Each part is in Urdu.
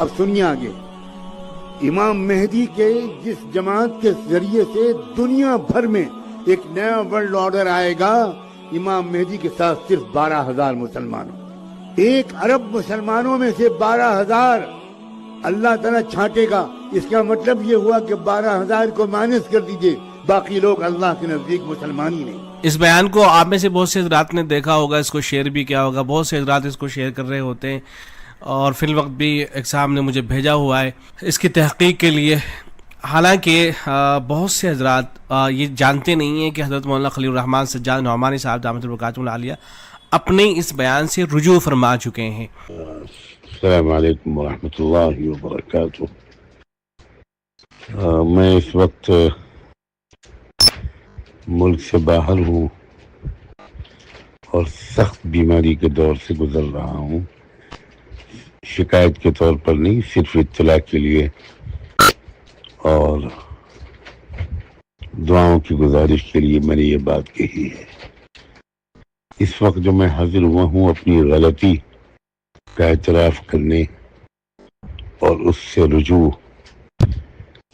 اب سنیے آگے، امام مہدی کے جس جماعت کے ذریعے سے دنیا بھر میں ایک نیا ورلڈ آرڈر آئے گا، امام مہدی کے ساتھ صرف 12,000 مسلمانوں، 1 ارب مسلمانوں میں سے 12,000 اللہ تعالیٰ چھانٹے گا۔ اس کا مطلب یہ ہوا کہ 12,000 کو مائنس کر دیجئے، باقی لوگ اللہ کے نزدیک مسلمان ہی نہیں۔ اس بیان کو آپ میں سے بہت سے حضرات نے دیکھا ہوگا، اس کو شیئر بھی کیا ہوگا، بہت سے حضرات اس کو شیئر کر رہے ہوتے ہیں، اور فی الوقت بھی ایک صاحب نے مجھے بھیجا ہوا ہے اس کی تحقیق کے لیے۔ حالانکہ بہت سے حضرات یہ جانتے نہیں ہیں کہ حضرت مولانا خلیل الرحمن سجاد نعمانی صاحب دامت البرکاتہ العالیہ اپنے اس بیان سے رجوع فرما چکے ہیں۔ السلام علیکم ورحمۃ اللہ وبرکاتہ۔ میں اس وقت ملک سے باہر ہوں اور سخت بیماری کے دور سے گزر رہا ہوں، شکایت کے طور پر نہیں، صرف اطلاع کے لیے اور دعاؤں کی گزارش کے لیے میں نے یہ بات کہی ہے۔ اس وقت جو میں حاضر ہوا ہوں اپنی غلطی کا اعتراف کرنے اور اس سے رجوع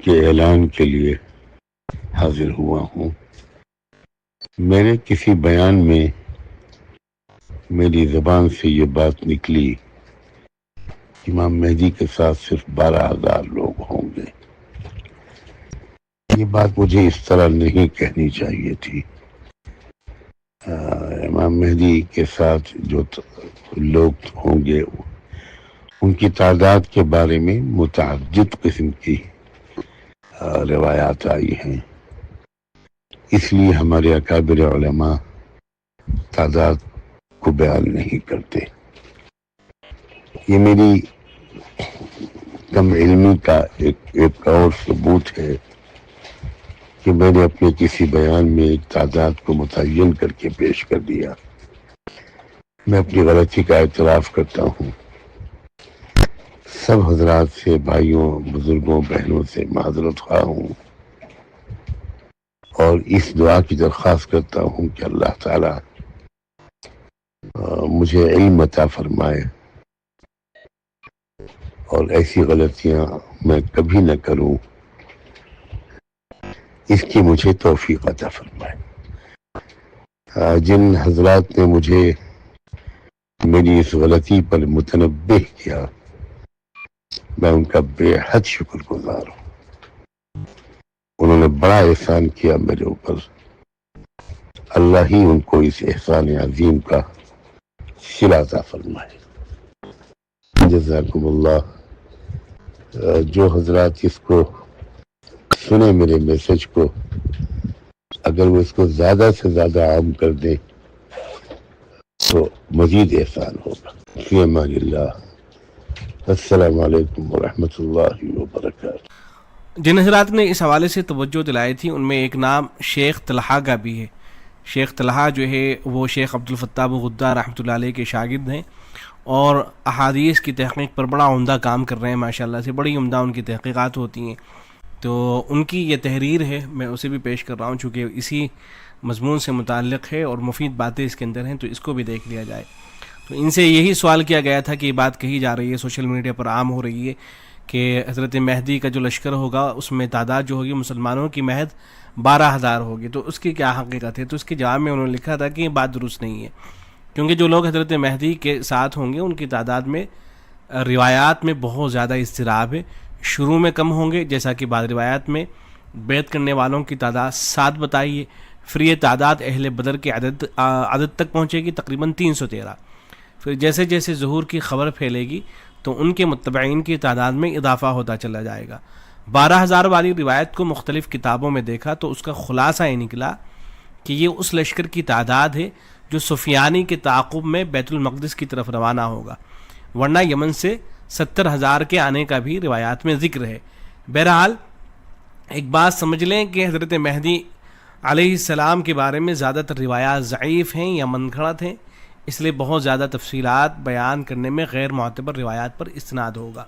کے اعلان کے لیے حاضر ہوا ہوں۔ میرے کسی بیان میں میری زبان سے یہ بات نکلی، امام مہدی کے ساتھ صرف 12,000 لوگ ہوں گے۔ یہ بات مجھے اس طرح نہیں کہنی چاہیے تھی۔ امام مہدی کے ساتھ جو لوگ ہوں گے ان کی تعداد کے بارے میں متعدد قسم کی روایات آئی ہیں، اس لیے ہمارے اکابر علماء تعداد کو بیان نہیں کرتے۔ یہ میری کم علمی کا ایک اور ثبوت ہے کہ میں نے اپنے کسی بیان میں ایک تعداد کو متعین کر کے پیش کر دیا۔ میں اپنی غلطی کا اعتراف کرتا ہوں، سب حضرات سے، بھائیوں، بزرگوں، بہنوں سے معذرت خواہ ہوں، اور اس دعا کی درخواست کرتا ہوں کہ اللہ تعالی مجھے علم عطا فرمائے اور ایسی غلطیاں میں کبھی نہ کروں، اس کی مجھے توفیق عطا فرمائے۔ جن حضرات نے مجھے میری اس غلطی پر متنبہ کیا، میں ان کا بے حد شکر گزار ہوں۔ انہوں نے بڑا احسان کیا میرے اوپر، اللہ ہی ان کو اس احسان عظیم کا صلہ عطا فرمائے۔ جزاکم اللہ۔ جو حضرات اس کو سنے میرے میسج کو، اگر وہ اس کو زیادہ سے زیادہ عام کر دیں تو مزید احسان ہوگا۔ فی امان اللہ۔ السلام علیکم ورحمۃ اللہ وبرکاتہ۔ جن حضرات نے اس حوالے سے توجہ دلائی تھی ان میں ایک نام شیخ طلحہ کا بھی ہے۔ شیخ طلحہ جو ہے وہ شیخ عبدالفتاح غدار رحمۃ اللہ علیہ کے شاگرد ہیں، اور احادیث کی تحقیق پر بڑا عمدہ کام کر رہے ہیں، ماشاءاللہ سے بڑی عمدہ ان کی تحقیقات ہوتی ہیں۔ تو ان کی یہ تحریر ہے، میں اسے بھی پیش کر رہا ہوں چونکہ اسی مضمون سے متعلق ہے اور مفید باتیں اس کے اندر ہیں، تو اس کو بھی دیکھ لیا جائے۔ تو ان سے یہی سوال کیا گیا تھا کہ یہ بات کہی جا رہی ہے، سوشل میڈیا پر عام ہو رہی ہے کہ حضرت مہدی کا جو لشکر ہوگا اس میں تعداد جو ہوگی مسلمانوں کی محض 12,000 ہوگی، تو اس کی کیا حقیقت ہے؟ تو اس کے جواب میں انہوں نے لکھا تھا کہ یہ بات درست نہیں ہے، کیونکہ جو لوگ حضرت مہدی کے ساتھ ہوں گے ان کی تعداد میں روایات میں بہت زیادہ اضطراب ہے۔ شروع میں کم ہوں گے، جیسا کہ بعض روایات میں بیعت کرنے والوں کی تعداد 7 بتائی ہے، پھر یہ تعداد اہل بدر کے عدد تک پہنچے گی تقریباً 313۔ پھر جیسے جیسے ظہور کی خبر پھیلے گی تو ان کے متبعین کی تعداد میں اضافہ ہوتا چلا جائے گا۔ 12,000 والی روایت کو مختلف کتابوں میں دیکھا تو اس کا خلاصہ یہ نکلا کہ یہ اس لشکر کی تعداد ہے جو سفیانی کے تعاقب میں بیت المقدس کی طرف روانہ ہوگا، ورنہ یمن سے 70,000 کے آنے کا بھی روایات میں ذکر ہے۔ بہرحال ایک بات سمجھ لیں کہ حضرت مہدی علیہ السلام کے بارے میں زیادہ تر روایات ضعیف ہیں یا من گھڑت ہیں، اس لیے بہت زیادہ تفصیلات بیان کرنے میں غیر معتبر روایات پر استناد ہوگا۔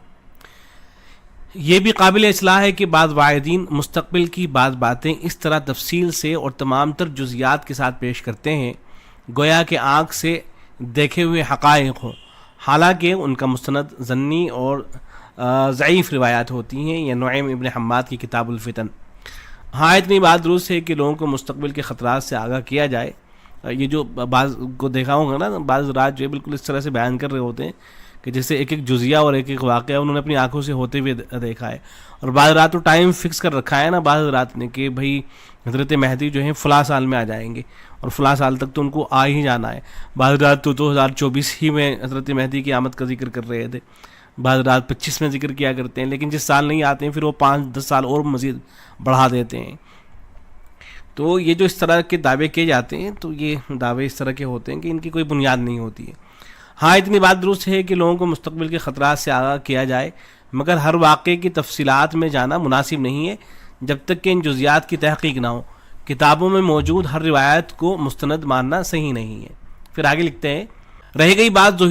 یہ بھی قابل اصلاح ہے کہ بعض واعدین مستقبل کی بعض باتیں اس طرح تفصیل سے اور تمام تر جزیات کے ساتھ پیش کرتے ہیں گویا کہ آنکھ سے دیکھے ہوئے حقائق ہو، حالانکہ ان کا مستند ظنی اور ضعیف روایات ہوتی ہیں، یا نعیم ابن حماد کی کتاب الفتن۔ ہاں اتنی بات درست ہے کہ لوگوں کو مستقبل کے خطرات سے آگاہ کیا جائے۔ یہ جو بعض کو دیکھا ہوگا نا، بعض رات جو ہے بالکل اس طرح سے بیان کر رہے ہوتے ہیں کہ جیسے ایک ایک جزیہ اور ایک ایک واقعہ انہوں نے اپنی آنکھوں سے ہوتے ہوئے دیکھا ہے، اور بعض رات تو ٹائم فکس کر رکھا ہے نا بعض رات نے کہ بھائی حضرت مہدی جو ہیں فلاں سال میں آ جائیں گے، اور فلاں سال تک تو ان کو آ ہی جانا ہے۔ بعض رات تو 2024 ہی میں حضرت مہدی کی آمد کا ذکر کر رہے تھے، بعض رات 25 میں ذکر کیا کرتے ہیں، لیکن جس سال نہیں آتے ہیں پھر وہ 5-10 سال اور مزید بڑھا دیتے ہیں۔ تو یہ جو اس طرح کے دعوے کیے جاتے ہیں، تو یہ دعوے اس طرح کے ہوتے ہیں کہ ان کی کوئی بنیاد نہیں ہوتی ہے۔ ہاں اتنی بات درست ہے کہ لوگوں کو مستقبل کے خطرات سے آگاہ کیا جائے، مگر ہر واقعے کی تفصیلات میں جانا مناسب نہیں ہے جب تک کہ ان جزیات کی تحقیق نہ ہو۔ کتابوں میں موجود ہر روایت کو مستند ماننا صحیح نہیں ہے۔ پھر آگے لکھتے ہیں، رہ گئی بات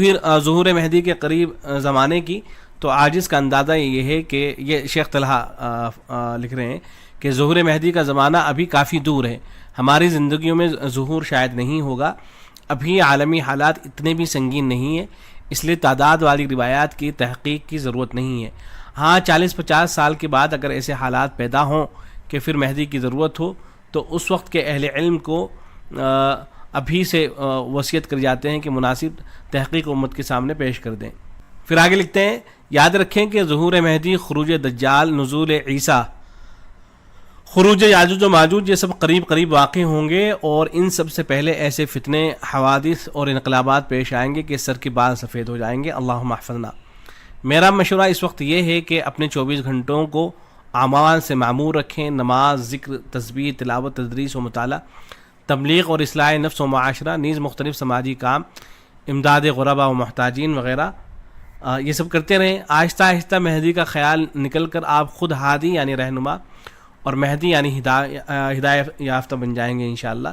ظہور مہدی کے قریب زمانے کی، تو آج اس کا اندازہ یہ ہے کہ یہ شیخ طلحہ لکھ رہے ہیں کہ ظہور مہدی کا زمانہ ابھی کافی دور ہے، ہماری زندگیوں میں ظہور شاید نہیں ہوگا، ابھی عالمی حالات اتنے بھی سنگین نہیں ہیں، اس لیے تعداد والی روایات کی تحقیق کی ضرورت نہیں ہے۔ ہاں 40-50 سال کے بعد اگر ایسے حالات پیدا ہوں کہ پھر مہدی کی ضرورت ہو، تو اس وقت کے اہل علم کو ابھی سے وصیت کر جاتے ہیں کہ مناسب تحقیق امت کے سامنے پیش کر دیں۔ پھر آگے لکھتے ہیں، یاد رکھیں کہ ظہور مہدی، خروج دجال، نزول عیسیٰ، خروج یاجوج و ماجوج، یہ سب قریب قریب واقع ہوں گے، اور ان سب سے پہلے ایسے فتنے، حوادث اور انقلابات پیش آئیں گے کہ سر کے بال سفید ہو جائیں گے۔ اللہم احفظنا۔ میرا مشورہ اس وقت یہ ہے کہ اپنے 24 گھنٹوں کو اعمال سے معمور رکھیں، نماز، ذکر، تسبیح، تلاوت، تدریس و مطالعہ، تبلیغ اور اصلاح نفس و معاشرہ، نیز مختلف سماجی کام، امداد غربا و محتاجین وغیرہ، یہ سب کرتے رہیں۔ آہستہ آہستہ مہدی کا خیال نکل کر آپ خود ہادی یعنی رہنما، اور مہدی یعنی ہدایت یافتہ بن جائیں گے انشاءاللہ۔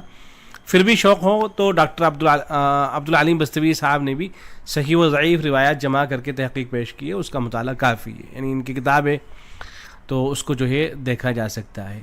پھر بھی شوق ہو تو ڈاکٹر عبدالعلیم بستوی صاحب نے بھی صحیح و ضعیف روایات جمع کر کے تحقیق پیش کی ہے، اس کا مطالعہ کافی ہے، یعنی ان کی کتاب ہے تو اس کو جو ہے دیکھا جا سکتا ہے۔